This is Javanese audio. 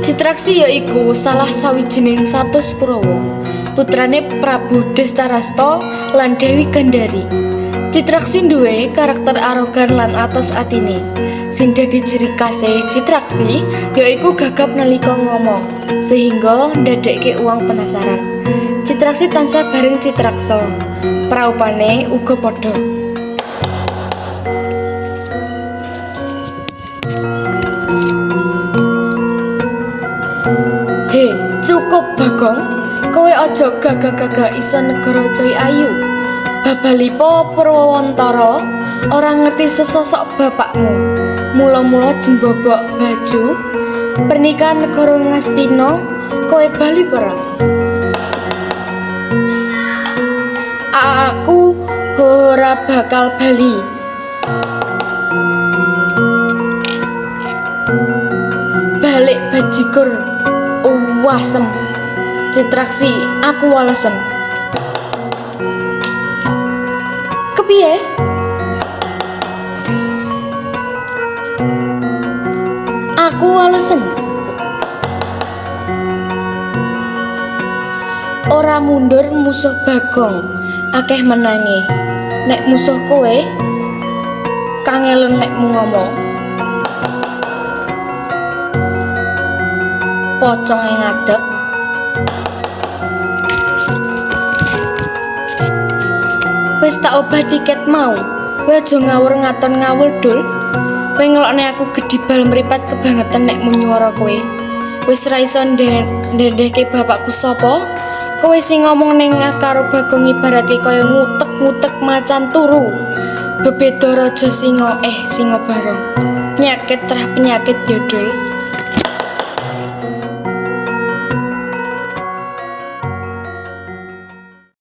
Citraksi yaiku salah sawijining satus Kurawa, putrane Prabu Destarasta lan Dewi Gandari. Citraksi duwé karakter arogan lan atos atine. Sing dadi ciri khase Citraksi yaiku gagap nalika ngomong, sehingga ndadekke uwang penasaran. Citraksi tansah bareng Citraksa, praupane uga padha. He, cukup Bagong, kowe aja gagah-gagah isa negara Joy Ayu. Babalipa Purwawantara ora ngerti sesosok bapakmu. Mula-mula jembobok baju pernikahan negara Ngastina, kowe bali perang. Aku ora bakal bali. Balik bajigur, wasem. Citraksi, aku walesen. Kepiye? Aku walesen. Ora mundur musuh Bagong, akeh menangi. Nek musuh kowe, kangelen nekmu ngomong. Pocong yang ngadeg. Wis tak obah tiket mau. Kowe aja ngawur ngaton ngawul dul. Kowe ngelokne aku gedibal mripat kebangetan nek nyuwara kowe. Wis ra iso ndendheke bapakku sapa? Kowe sing ngomong ning karo Bagong ibaratke kaya ngutek-ngutek macan turu. Bebeda raja singa bareng. Penyakit trah penyakit ya dul.